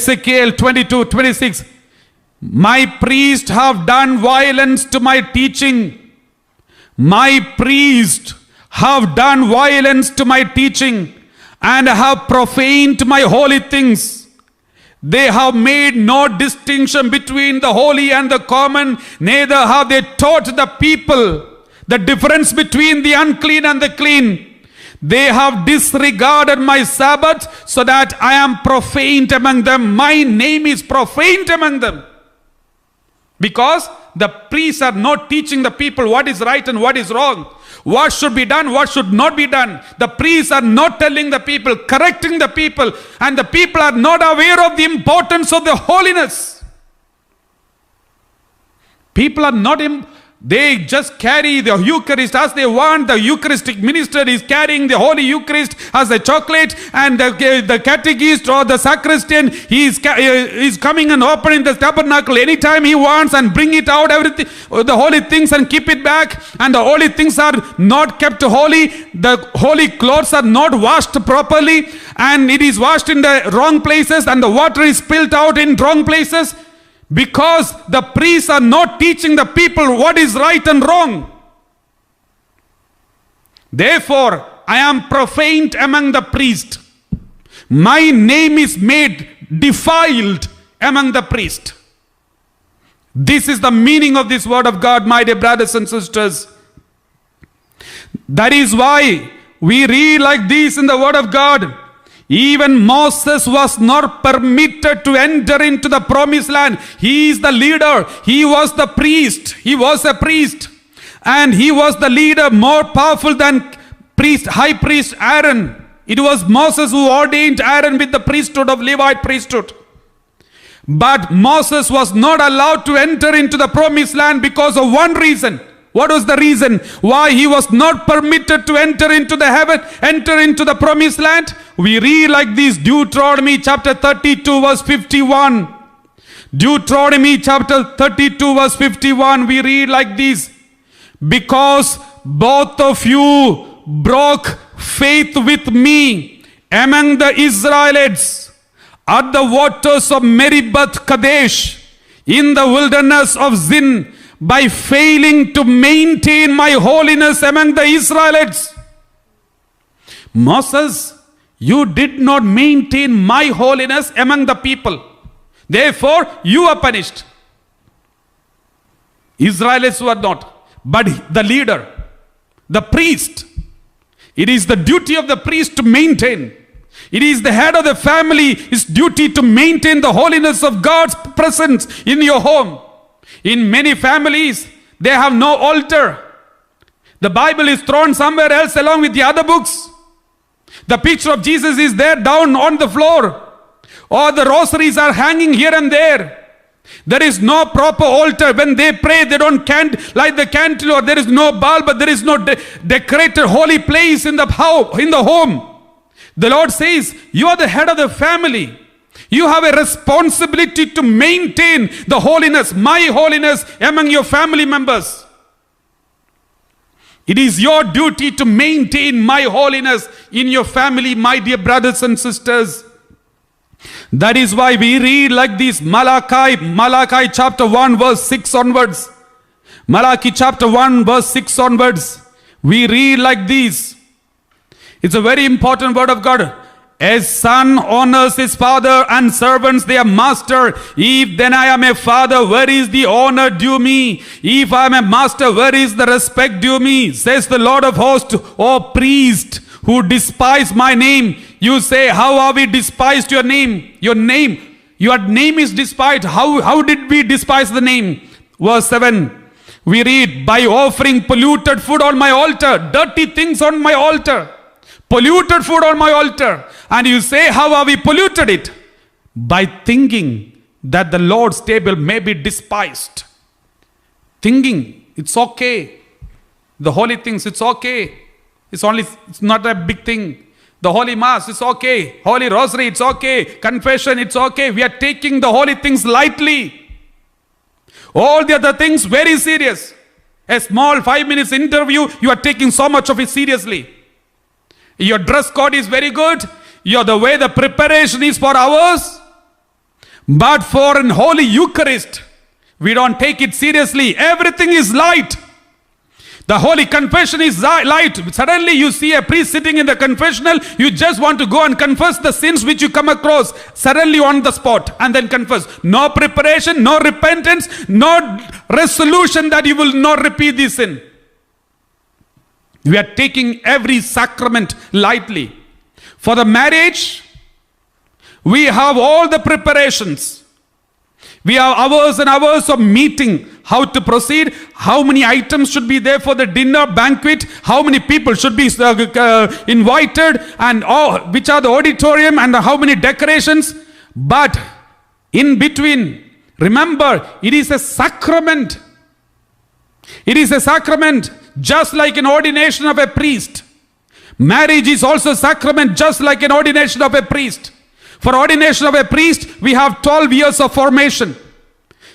Ezekiel 22:26. My priests have done violence to my teaching. My priests have done violence to my teaching and have profaned my holy things. They have made no distinction between the holy and the common, neither have they taught the people the difference between the unclean and the clean. They have disregarded my Sabbath, so that I am profaned among them. My name is profaned among them. Because the priests are not teaching the people what is right and what is wrong, what should be done, what should not be done. The priests are not telling the people, correcting the people, and the people are not aware of the importance of the holiness. People are not they just carry the Eucharist as they want. The Eucharistic minister is carrying the Holy Eucharist as a chocolate, and the catechist or the sacristan, he is coming and opening the tabernacle anytime he wants and bring it out, everything, the holy things, and keep it back. And the holy things are not kept holy. The holy clothes are not washed properly, and it is washed in the wrong places, and the water is spilled out in wrong places. Because the priests are not teaching the people what is right and wrong. Therefore, I am profaned among the priests. My name is made defiled among the priests. This is the meaning of this word of God, my dear brothers and sisters. That is why we read like this in the word of God. Even Moses was not permitted to enter into the promised land. He is the leader. He was the priest. He was a priest. And he was the leader, more powerful than high priest Aaron. It was Moses who ordained Aaron with the priesthood of Levite priesthood. But Moses was not allowed to enter into the promised land because of one reason. What was the reason why he was not permitted to enter into the promised land? We read like this, Deuteronomy chapter 32 verse 51. Deuteronomy chapter 32 verse 51, we read like this. Because both of you broke faith with me among the Israelites at the waters of Meribah Kadesh in the wilderness of Zin, by failing to maintain my holiness among the Israelites. Moses, you did not maintain my holiness among the people. Therefore, you are punished. Israelites were not, but the leader, the priest. It is the duty of the priest to maintain. It is the head of the family, his duty to maintain the holiness of God's presence in your home. In many families, they have no altar. The Bible is thrown somewhere else along with the other books. The picture of Jesus is there down on the floor. Or the rosaries are hanging here and there. There is no proper altar. When they pray, they don't light the candle, or there is no bulb, but there is no decorated holy place in the home. The Lord says, you are the head of the family. You have a responsibility to maintain the holiness, my holiness, among your family members. It is your duty to maintain my holiness in your family, my dear brothers and sisters. That is why we read like this, Malachi chapter 1 verse 6 onwards. Malachi chapter 1 verse 6 onwards. We read like this. It's a very important word of God. A son honors his father, and servants their master. If then I am a father, where is the honor due me? If I am a master, where is the respect due me? Says the Lord of hosts, O priest, who despise my name. You say, how have we despised your name? Your name is despised. How did we despise the name? Verse 7. We read, by offering polluted food on my altar, dirty things on my altar. Polluted food on my altar. And you say, how have we polluted it? By thinking that the Lord's table may be despised. Thinking it's okay. The holy things, it's okay. It's not a big thing. The holy mass, it's okay. Holy rosary, it's okay. Confession, it's okay. We are taking the holy things lightly. All the other things very serious. A small 5 minutes interview, you are taking so much of it seriously. Your dress code is very good. The way the preparation is for hours. But for an Holy Eucharist, we don't take it seriously. Everything is light. The Holy Confession is light. Suddenly you see a priest sitting in the confessional. You just want to go and confess the sins which you come across. Suddenly on the spot and then confess. No preparation, no repentance, no resolution that you will not repeat this sin. We are taking every sacrament lightly. For the marriage, we have all the preparations. We have hours and hours of meeting, how to proceed, how many items should be there for the dinner banquet, how many people should be invited, and which are the auditorium, and how many decorations. But in between, remember, it is a sacrament. It is a sacrament, just like an ordination of a priest. Marriage is also a sacrament, just like an ordination of a priest. For ordination of a priest, we have 12 years of formation.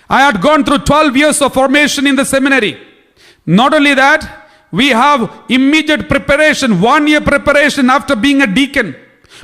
I had gone through 12 years of formation in the seminary. Not only that, we have immediate preparation, 1 year preparation after being a deacon.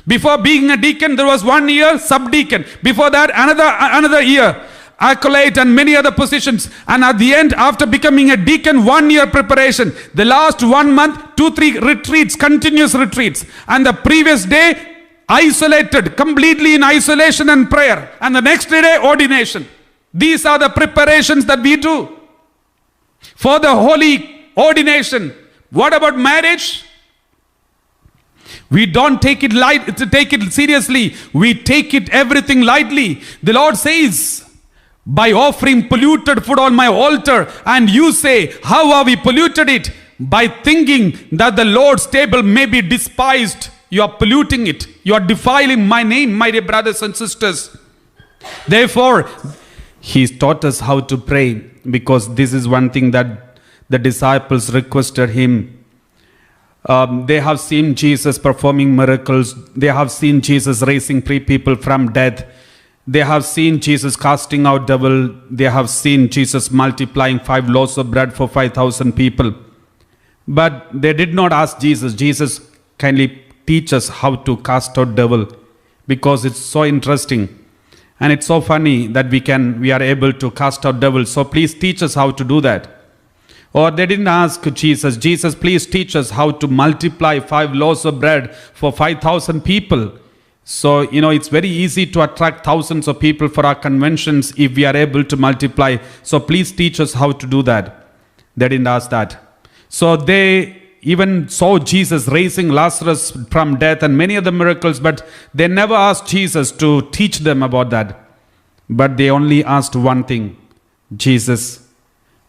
Before being a deacon, there was 1 year subdeacon. Before that, another year, acolyte and many other positions. And at the end, after becoming a deacon, 1 year preparation. The last 1 month, 2-3 retreats, continuous retreats. And the previous day, isolated, completely in isolation and prayer. And the next day, ordination. These are the preparations that we do for the holy ordination. What about marriage? We don't take it seriously. We take it everything lightly. The Lord says, by offering polluted food on my altar, and you say, how are we polluted it? By thinking that the Lord's table may be despised. You are polluting it. You are defiling my name, my dear brothers and sisters. Therefore, He taught us how to pray, because this is one thing that the disciples requested Him. They have seen Jesus performing miracles. They have seen Jesus raising 3 people from death. They have seen Jesus casting out devil. They have seen Jesus multiplying 5 loaves of bread for 5,000 people. But they did not ask Jesus, Jesus, kindly teach us how to cast out devil, because it's so interesting and it's so funny that we are able to cast out devil. So please teach us how to do that. Or they didn't ask Jesus, Jesus, please teach us how to multiply 5 loaves of bread for 5,000 people. So, it's very easy to attract thousands of people for our conventions if we are able to multiply. So please teach us how to do that. They didn't ask that. So they even saw Jesus raising Lazarus from death and many other miracles, but they never asked Jesus to teach them about that. But they only asked one thing. Jesus,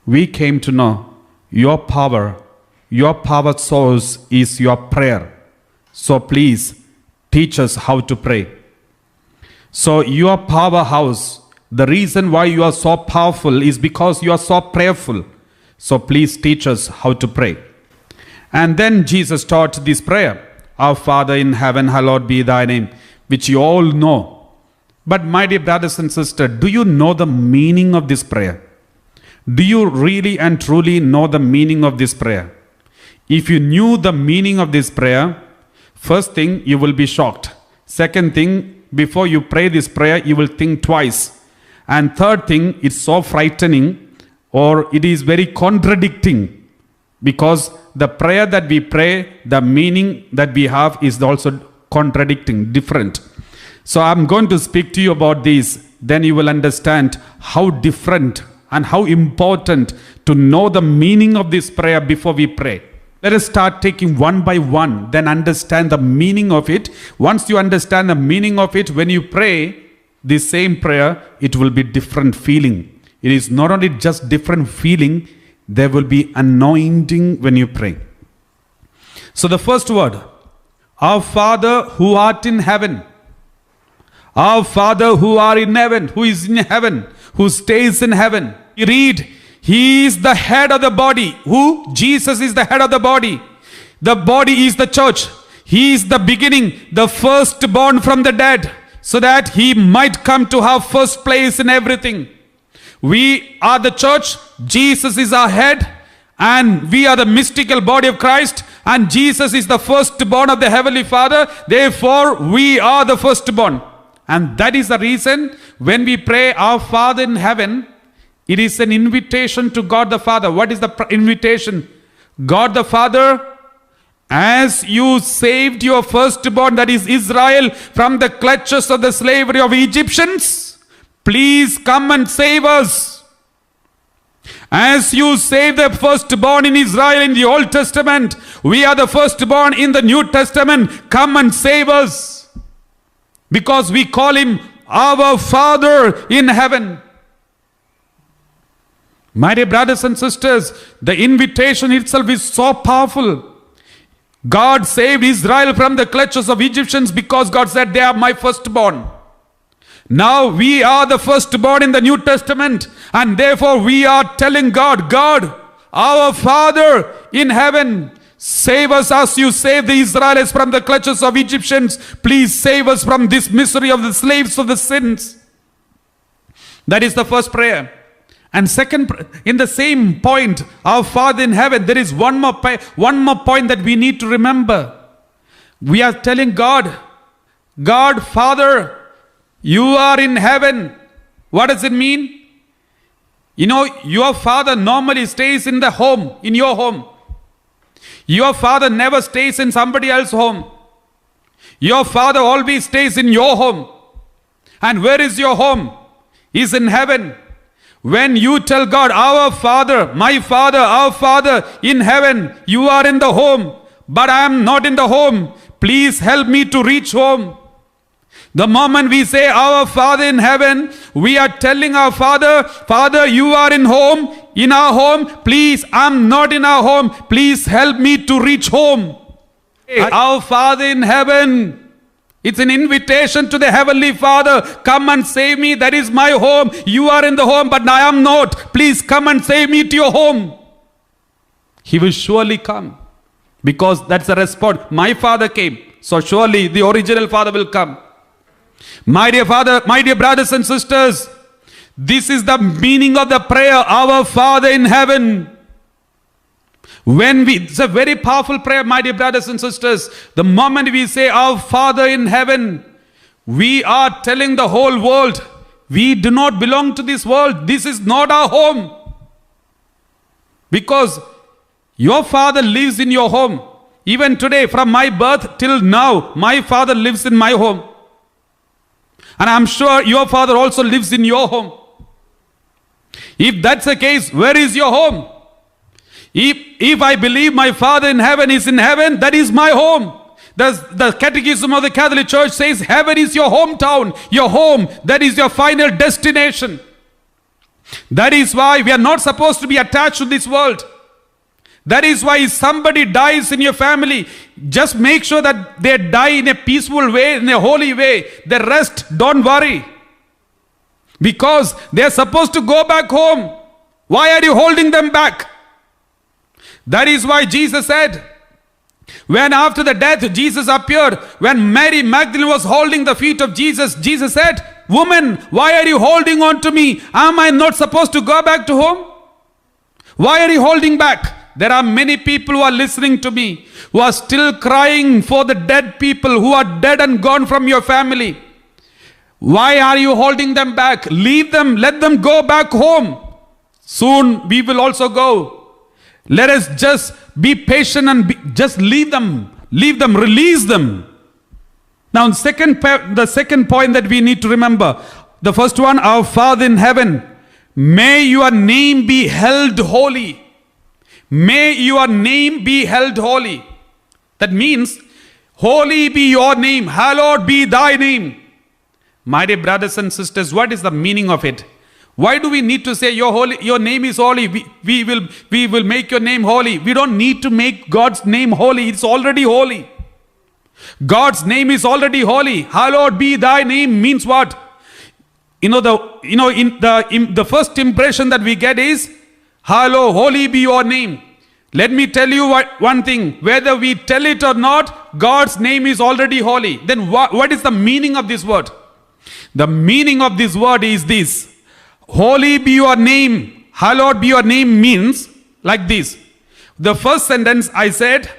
we came to know your power source is your prayer. So please teach us how to pray. So your powerhouse, the reason why you are so powerful is because you are so prayerful. So please teach us how to pray. And then Jesus taught this prayer, Our Father in heaven, hallowed be thy name, which you all know. But my dear brothers and sisters, do you know the meaning of this prayer? Do you really and truly know the meaning of this prayer? If you knew the meaning of this prayer, first thing, you will be shocked. Second thing, before you pray this prayer, you will think twice. And third thing, it's so frightening, or it is very contradicting, because the prayer that we pray, the meaning that we have is also contradicting, different. So I'm going to speak to you about this. Then you will understand how different and how important to know the meaning of this prayer before we pray. Let us start taking one by one, then understand the meaning of it. Once you understand the meaning of it, when you pray this same prayer, it will be different feeling. It is not only just different feeling, there will be anointing when you pray. So the first word, Our Father who art in heaven. Our Father who are in heaven, who is in heaven, who stays in heaven. You read, He is the head of the body. Who? Jesus is the head of the body. The body is the church. He is the beginning, the firstborn from the dead, so that He might come to have first place in everything. We are the church, Jesus is our head, and we are the mystical body of Christ, and Jesus is the firstborn of the Heavenly Father. Therefore, we are the firstborn. And that is the reason when we pray our Father in heaven, it is an invitation to God the Father. What is the invitation? God the Father, as you saved your firstborn, that is Israel, from the clutches of the slavery of Egyptians, please come and save us. As you saved the firstborn in Israel in the Old Testament, we are the firstborn in the New Testament. Come and save us. Because we call him our Father in heaven. My dear brothers and sisters, the invitation itself is so powerful. God saved Israel from the clutches of Egyptians because God said, they are my firstborn. Now we are the firstborn in the New Testament, and therefore we are telling God, God, our Father in heaven, save us as you saved the Israelites from the clutches of Egyptians. Please save us from this misery of the slaves of the sins. That is the first prayer. And second, in the same point, our Father in heaven, there is one more point that we need to remember. We are telling God, God, Father, you are in heaven. What does it mean? You know, your Father normally stays in the home, in your home. Your Father never stays in somebody else's home. Your Father always stays in your home. And where is your home? He's in heaven. When you tell God, our Father, my Father, our Father in heaven, you are in the home, but I am not in the home. Please help me to reach home. The moment we say our Father in heaven, we are telling our Father, Father, you are in home, in our home. Please, I'm not in our home. Please help me to reach home. Our Father in heaven. It's an invitation to the Heavenly Father. Come and save me. That is my home. You are in the home, but I am not. Please come and save me to your home. He will surely come. Because that's the response. My Father came. So surely the original Father will come. My dear Father, my dear brothers and sisters, this is the meaning of the prayer, our Father in heaven. It's a very powerful prayer, my dear brothers and sisters. The moment we say our Father in heaven, we are telling the whole world, we do not belong to this world. This is not our home. Because your Father lives in your home. Even today, from my birth till now, my Father lives in my home. And I'm sure your Father also lives in your home. If that's the case, where is your home? If I believe my Father in heaven is in heaven, that is my home. The Catechism of the Catholic Church says heaven is your hometown, your home. That is your final destination. That is why we are not supposed to be attached to this world. That is why if somebody dies in your family, just make sure that they die in a peaceful way, in a holy way. The rest, don't worry. Because they are supposed to go back home. Why are you holding them back? That is why Jesus said, when after the death Jesus appeared, when Mary Magdalene was holding the feet of Jesus, Jesus said, woman, why are you holding on to me? Am I not supposed to go back to home? Why are you holding back? There are many people who are listening to me, who are still crying for the dead people who are dead and gone from your family. Why are you holding them back? Leave them, let them go back home. Soon we will also go. Let us just be patient and just leave them, release them. Now, the second point that we need to remember, the first one, our Father in heaven, may your name be held holy. May your name be held holy. That means, holy be your name, hallowed be thy name. My dear brothers and sisters, what is the meaning of it? Why do we need to say your name is holy? We will make your name holy. We don't need to make God's name holy. It's already holy. God's name is already holy. Hallowed be thy name means what? The first impression that we get is, holy be your name. Let me tell you one thing. Whether we tell it or not, God's name is already holy. Then what is the meaning of this word? The meaning of this word is this. Holy be your name, hallowed be your name means like this. The first sentence I said,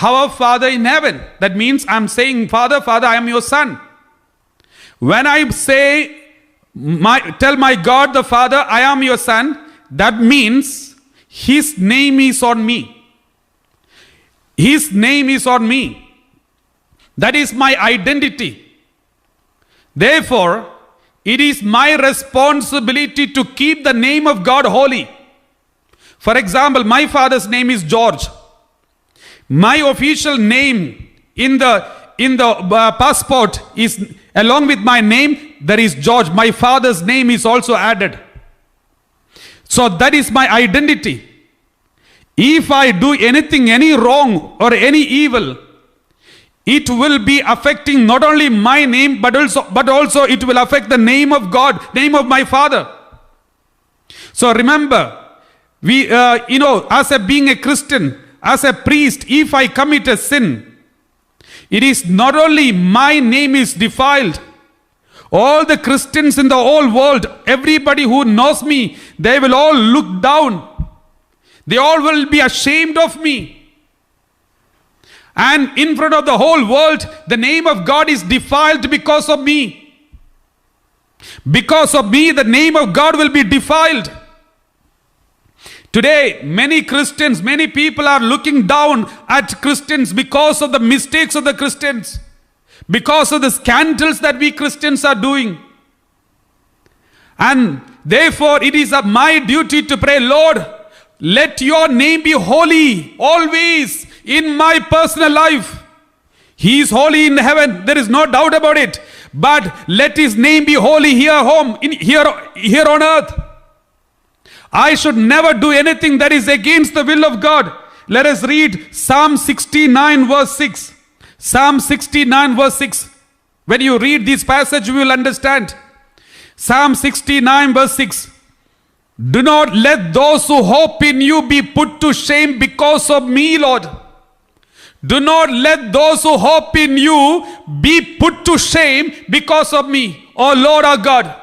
our Father in heaven. That means I'm saying, Father, I am your son. When I say, tell my God the Father, I am your son, that means his name is on me. His name is on me. That is my identity. Therefore, it is my responsibility to keep the name of God holy. For example, my father's name is George. My official name in the passport is, along with my name, there is George. My father's name is also added. So that is my identity. If I do anything, any wrong or any evil, it will be affecting not only my name, but also it will affect the name of God, name of my father. So remember, as being a Christian, as a priest, if I commit a sin, it is not only my name is defiled. All the Christians in the whole world, everybody who knows me, they will all look down. They all will be ashamed of me. And in front of the whole world, the name of God is defiled because of me. Because of me, the name of God will be defiled. Today, many Christians, many people are looking down at Christians because of the mistakes of the Christians, because of the scandals that we Christians are doing. And therefore, it is my duty to pray, Lord, let your name be holy always in my personal life. He is holy in heaven, there is no doubt about it. But let his name be holy here on earth. I should never do anything that is against the will of God. Let us read Psalm 69 verse 6. Psalm 69 verse 6. When you read this passage, you will understand. Psalm 69 verse 6. Do not let those who hope in you be put to shame because of me, Lord. Do not let those who hope in you be put to shame because of me, O Lord our God.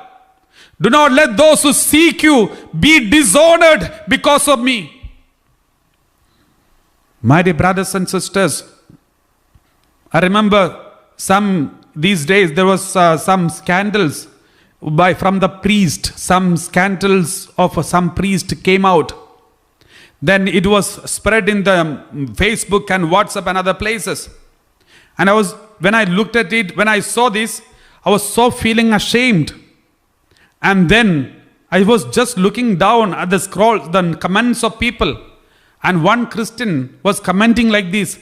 Do not let those who seek you be dishonored because of me. My dear brothers and sisters, I remember these days there was some scandals from the priest. Some scandals of some priest came out. Then it was spread in the Facebook and WhatsApp and other places. And when I looked at it, when I saw this, I was so feeling ashamed. And then I was just looking down at the comments of people. And one Christian was commenting like this: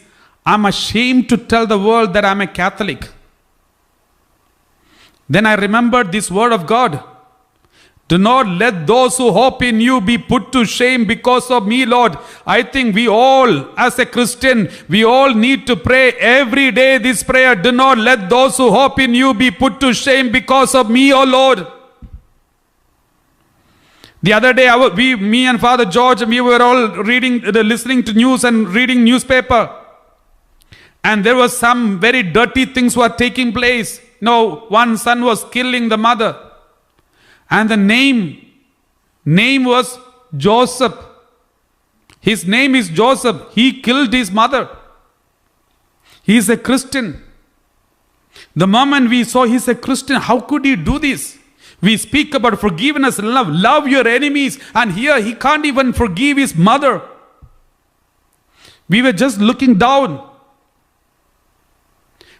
I'm ashamed to tell the world that I'm a Catholic. Then I remembered this word of God. Do not let those who hope in you be put to shame because of me, Lord. I think we all, as a Christian, we all need to pray every day this prayer. Do not let those who hope in you be put to shame because of me, O Lord. The other day, me and Father George, we were all listening to news and reading newspaper. And there was some very dirty things were taking place. One son was killing the mother. And the name was Joseph. His name is Joseph. He killed his mother. He is a Christian. The moment we saw he's a Christian, how could he do this? We speak about forgiveness and love. Love your enemies. And here he can't even forgive his mother. We were just looking down.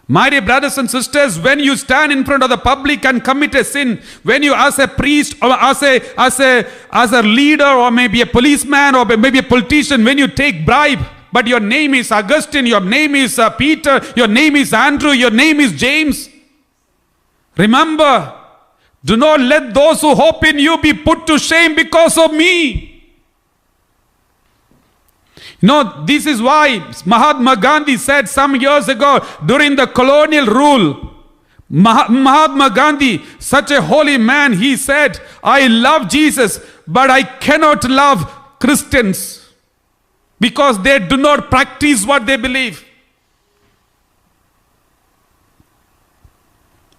My dear brothers and sisters, when you stand in front of the public and commit a sin, when you as a priest or as a leader or maybe a policeman or maybe a politician, when you take bribe, but your name is Augustine, your name is Peter, your name is Andrew, your name is James. Remember, do not let those who hope in you be put to shame because of me. This is why Mahatma Gandhi said some years ago during the colonial rule, Mahatma Gandhi, such a holy man, he said, I love Jesus, but I cannot love Christians because they do not practice what they believe.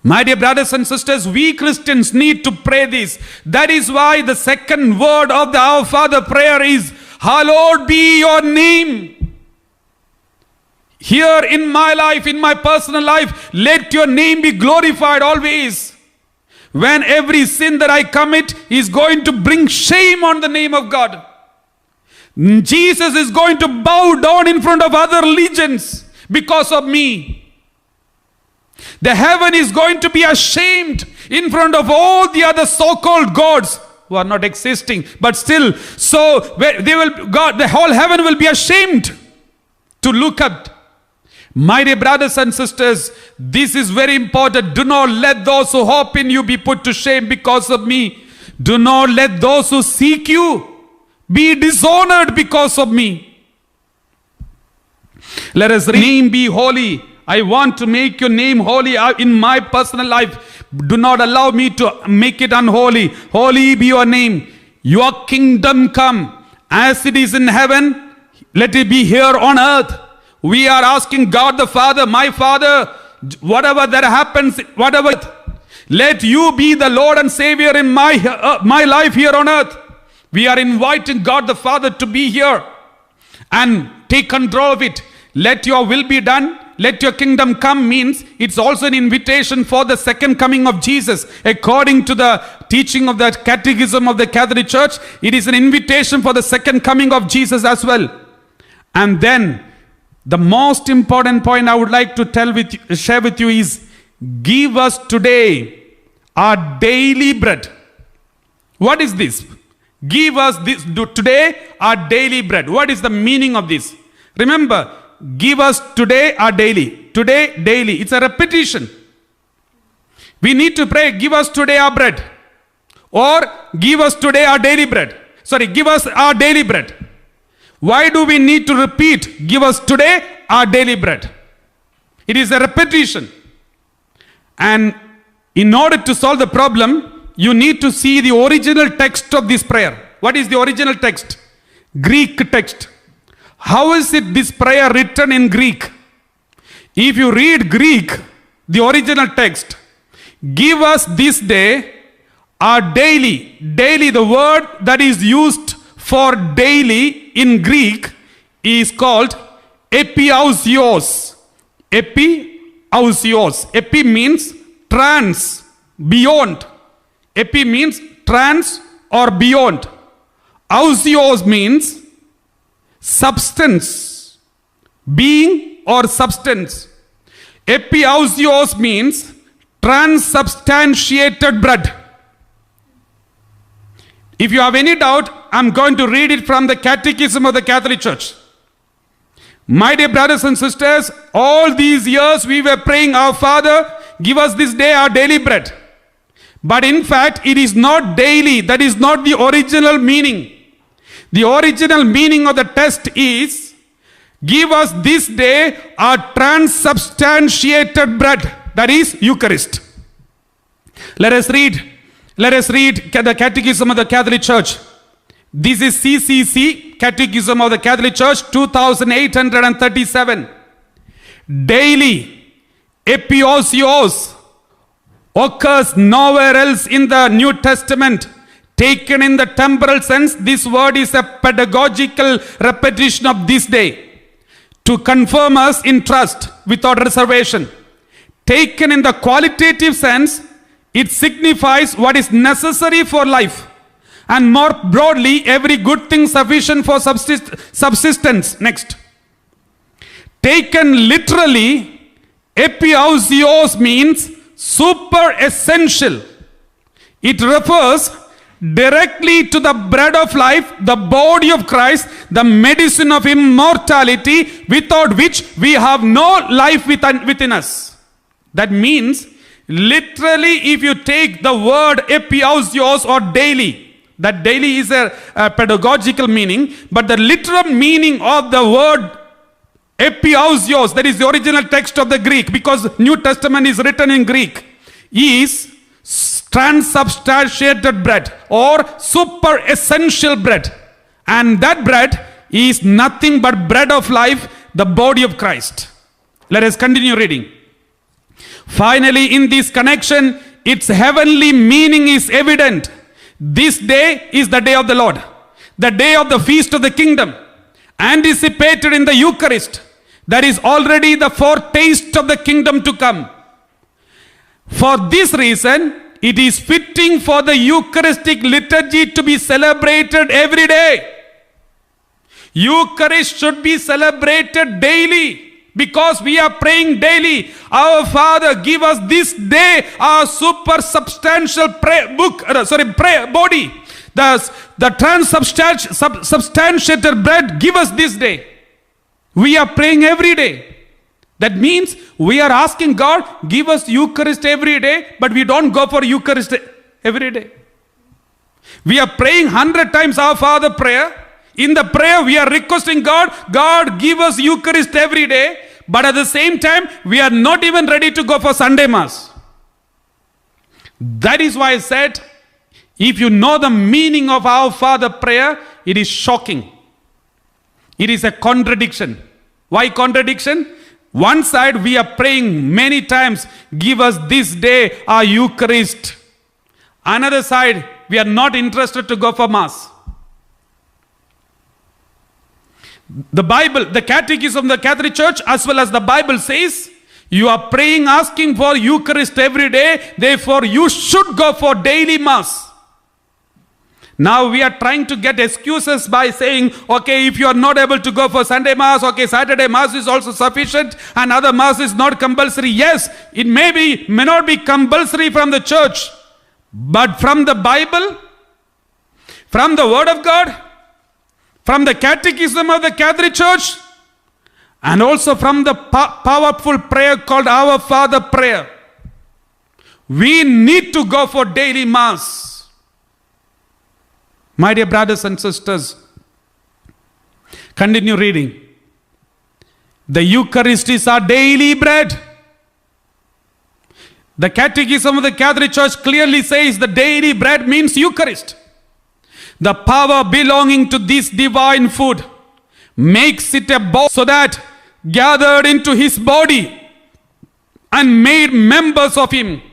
My dear brothers and sisters, we Christians need to pray this. That is why the second word of the Our Father prayer is, Hallowed be your name. Here in my life, in my personal life, let your name be glorified always. When every sin that I commit is going to bring shame on the name of God. Jesus is going to bow down in front of other religions because of me. The heaven is going to be ashamed in front of all the other so-called gods who are not existing, but still, so the whole heaven will be ashamed to look at. My dear brothers and sisters, this is very important. Do not let those who hope in you be put to shame because of me. Do not let those who seek you be dishonored because of me. Let us name be holy. I want to make your name holy in my personal life. Do not allow me to make it unholy. Holy be your name. Your kingdom come as it is in heaven. Let it be here on earth. We are asking God the Father, my Father, whatever that happens, whatever, let you be the Lord and Savior in my life here on earth. We are inviting God the Father to be here and take control of it. Let your will be done. Let your kingdom come means it's also an invitation for the second coming of Jesus. According to the teaching of the Catechism of the Catholic Church, it is an invitation for the second coming of Jesus as well. And then the most important point I would like to share with you is, give us today our daily bread. What is this? Give us this today our daily bread. What is the meaning of this? Remember, give us today our daily. Today, daily. It's a repetition. We need to pray, give us today our bread. Or give us today our daily bread. Give us our daily bread. Why do we need to repeat, give us today our daily bread? It is a repetition. And in order to solve the problem, you need to see the original text of this prayer. What is the original text? Greek text. How is it this prayer written in Greek? If you read Greek, the original text, give us this day our daily. Daily, the word that is used for daily in Greek is called epiousios. Epiousios. Epi means trans, beyond. Epi means trans or beyond. Ousios means substance, being or substance. Epiousios means transubstantiated bread. If you have any doubt, I'm going to read it from the Catechism of the Catholic Church. My dear brothers and sisters, all these years we were praying, our Father, give us this day our daily bread. But in fact, it is not daily. That is not the original meaning. The original meaning of the text is, give us this day our transubstantiated bread. That is Eucharist. Let us read the Catechism of the Catholic Church. This is CCC, Catechism of the Catholic Church, 2837. Daily, epiousios, occurs nowhere else in the New Testament. Taken in the temporal sense, this word is a pedagogical repetition of this day to confirm us in trust without reservation. Taken in the qualitative sense, it signifies what is necessary for life, and more broadly, every good thing sufficient for subsistence. Next. Taken literally, epiousios means super essential. It refers directly to the bread of life, the body of Christ, the medicine of immortality, without which we have no life within us. That means, literally, if you take the word epiousios or daily, that daily is a pedagogical meaning, but the literal meaning of the word epiousios, that is the original text of the Greek, because New Testament is written in Greek, is transubstantiated bread or super essential bread. And that bread is nothing but bread of life, the body of Christ. Let us continue reading. Finally, in this connection, its heavenly meaning is evident. This day is the day of the Lord, the day of the feast of the kingdom, anticipated in the Eucharist. There is already the foretaste of the kingdom to come. For this reason, it is fitting for the Eucharistic liturgy to be celebrated every day. Eucharist should be celebrated daily. Because we are praying daily. Our Father, give us this day our super substantial prayer body. The transubstantiated bread, give us this day. We are praying every day. That means we are asking God, give us Eucharist every day, but we don't go for Eucharist every day. We are praying 100 times our Father prayer. In the prayer, we are requesting God, God, give us Eucharist every day. But at the same time, we are not even ready to go for Sunday Mass. That is why I said, if you know the meaning of our Father prayer, it is shocking. It is a contradiction. Why contradiction? One side we are praying many times, give us this day our Eucharist. Another side, we are not interested to go for Mass. The Bible, the Catechism of the Catholic Church as well as the Bible says, you are praying, asking for Eucharist every day, therefore you should go for daily Mass. Now we are trying to get excuses by saying, okay, if you are not able to go for Sunday Mass, okay, Saturday Mass is also sufficient and other Mass is not compulsory. Yes, it may not be compulsory from the church, but from the Bible, from the Word of God, from the Catechism of the Catholic Church, and also from the powerful prayer called Our Father prayer. We need to go for daily Mass. My dear brothers and sisters, continue reading. The Eucharist is our daily bread. The Catechism of the Catholic Church clearly says the daily bread means Eucharist. The power belonging to this divine food makes it a body, so that gathered into his body and made members of him,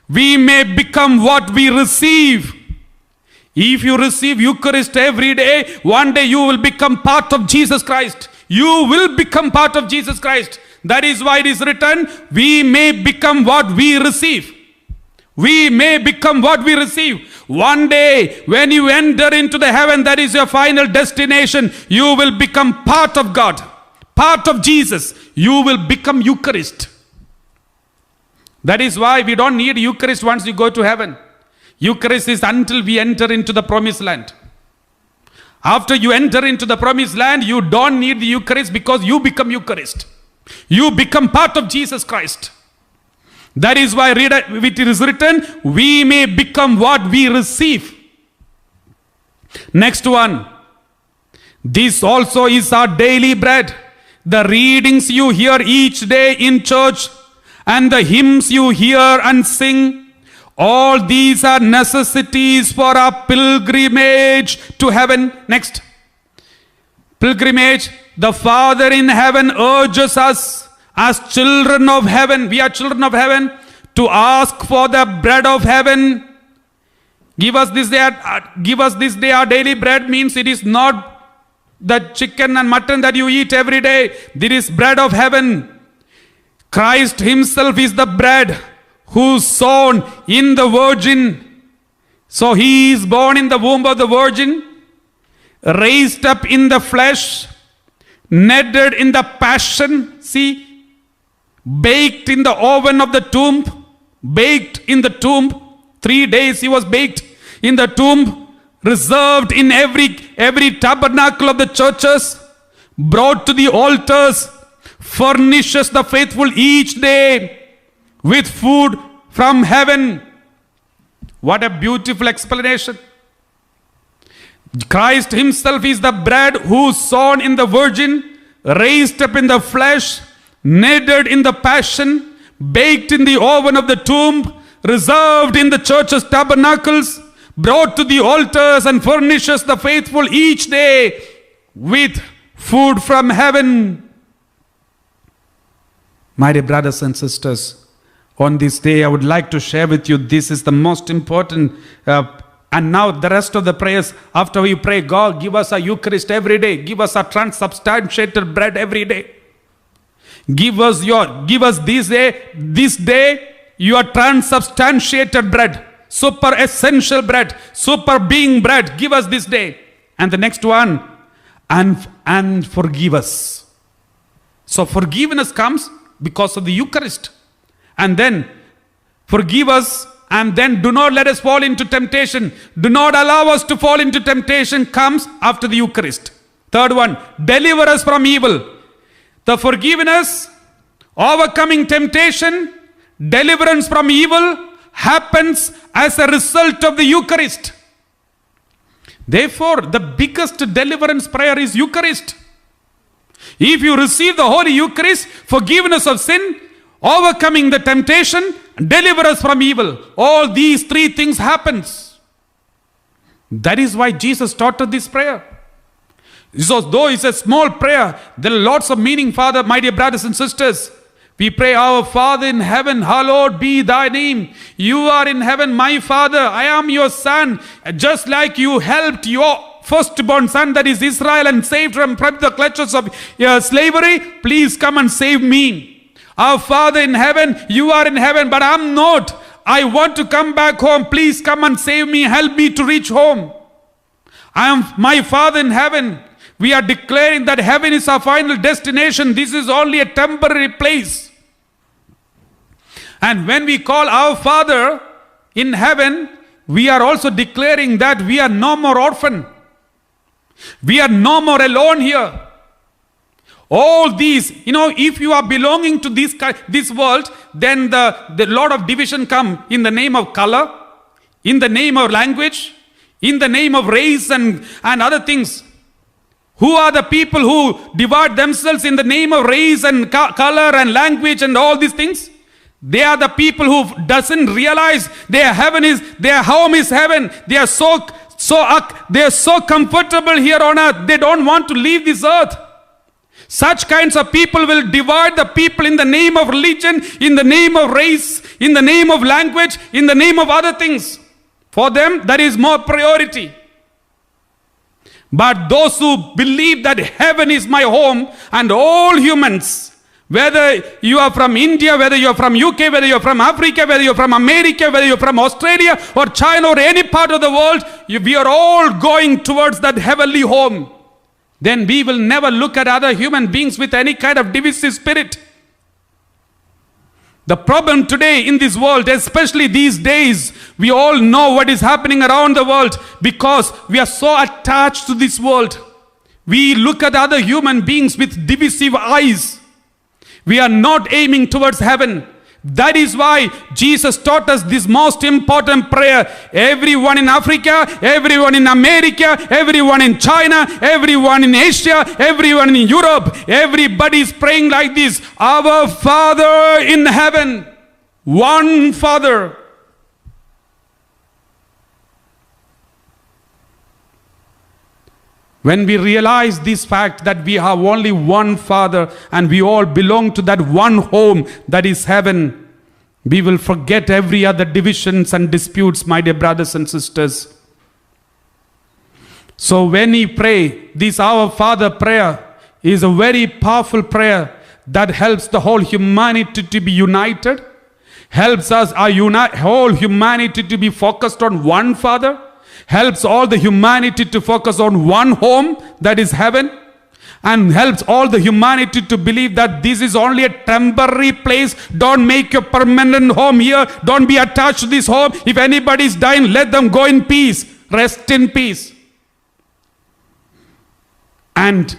we may become what we receive. If you receive Eucharist every day, one day you will become part of Jesus Christ. You will become part of Jesus Christ. That is why it is written, we may become what we receive. We may become what we receive. One day, when you enter into the heaven, that is your final destination, you will become part of God, part of Jesus. You will become Eucharist. That is why we don't need Eucharist once you go to heaven. Eucharist is until we enter into the promised land. After you enter into the promised land, you don't need the Eucharist because you become Eucharist. You become part of Jesus Christ. That is why it is written, we may become what we receive. Next one. This also is our daily bread. The readings you hear each day in church and the hymns you hear and sing, all these are necessities for our pilgrimage to heaven. Next. Pilgrimage. The Father in heaven urges us as children of heaven, we are children of heaven, to ask for the bread of heaven. Give us this day our daily bread means it is not the chicken and mutton that you eat every day. There is bread of heaven. Christ himself is the bread who is sown in the Virgin. So he is born in the womb of the Virgin, raised up in the flesh, kneaded in the passion, see, baked in the oven of the tomb, baked in the tomb, 3 days he was baked in the tomb, reserved in every tabernacle of the churches, brought to the altars, furnishes the faithful each day with food from heaven. What a beautiful explanation. Christ himself is the bread who is sown in the Virgin, raised up in the flesh, kneaded in the passion, baked in the oven of the tomb, reserved in the church's tabernacles, brought to the altars, and furnishes the faithful each day with food from heaven. My dear brothers and sisters, on this day I would like to share with you, this is the most important and now the rest of the prayers, after we pray, God give us a Eucharist every day, give us a transubstantiated bread every day. Give us this day your transubstantiated bread, super essential bread, super being bread. Give us this day. And the next one, and forgive us. So forgiveness comes because of the Eucharist. And then forgive us, and then do not let us fall into temptation. Do not allow us to fall into temptation comes after the Eucharist. Third one, deliver us from evil. The forgiveness, overcoming temptation, deliverance from evil happens as a result of the Eucharist. Therefore, the biggest deliverance prayer is Eucharist. If you receive the Holy Eucharist, forgiveness of sin, overcoming the temptation, deliver us from evil. All these three things happens. That is why Jesus taught us this prayer. So though it's a small prayer, there are lots of meaning, Father, my dear brothers and sisters. We pray, our Father in heaven, hallowed be thy name. You are in heaven, my Father. I am your son. Just like you helped your firstborn son, that is Israel, and saved from the clutches of slavery, please come and save me. Our Father in heaven, you are in heaven, but I'm not. I want to come back home. Please come and save me. Help me to reach home. I am my Father in heaven. We are declaring that heaven is our final destination. This is only a temporary place. And when we call our Father in heaven, we are also declaring that we are no more orphan. We are no more alone here. All these, if you are belonging to this world, then the lot of division come in the name of color, in the name of language, in the name of race and other things. Who are the people who divide themselves in the name of race and color and language and all these things? They are the people who doesn't realize their home is heaven. They are so comfortable here on earth. They don't want to leave this earth. Such kinds of people will divide the people in the name of religion, in the name of race, in the name of language, in the name of other things. For them, that is more priority. But those who believe that heaven is my home, and all humans, whether you are from India, whether you are from UK, whether you are from Africa, whether you are from America, whether you are from Australia or China or any part of the world, we are all going towards that heavenly home. Then we will never look at other human beings with any kind of divisive spirit. The problem today in this world, especially these days, we all know what is happening around the world because we are so attached to this world. We look at other human beings with divisive eyes. We are not aiming towards heaven. That is why Jesus taught us this most important prayer. Everyone in Africa, everyone in America, everyone in China, everyone in Asia, everyone in Europe, everybody is praying like this. Our Father in heaven, one Father. When we realize this fact that we have only one Father and we all belong to that one home that is heaven, we will forget every other divisions and disputes, my dear brothers and sisters. So when we pray, this Our Father prayer is a very powerful prayer that helps the whole humanity to be united, helps us, our whole humanity to be focused on one Father, helps all the humanity to focus on one home, that is heaven, and helps all the humanity to believe that this is only a temporary place. Don't make your permanent home here. Don't be attached to this home. If anybody is dying, let them go in peace. Rest in peace. And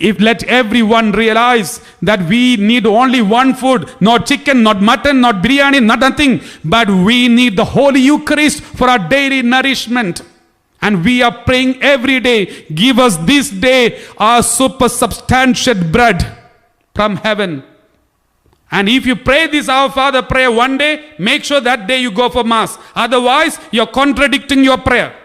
let everyone realize that we need only one food, not chicken, not mutton, not biryani, not nothing, but we need the Holy Eucharist for our daily nourishment. And we are praying every day, give us this day our supersubstantiate bread from heaven. And if you pray this Our Father prayer one day, make sure that day you go for Mass. Otherwise, you're contradicting your prayer.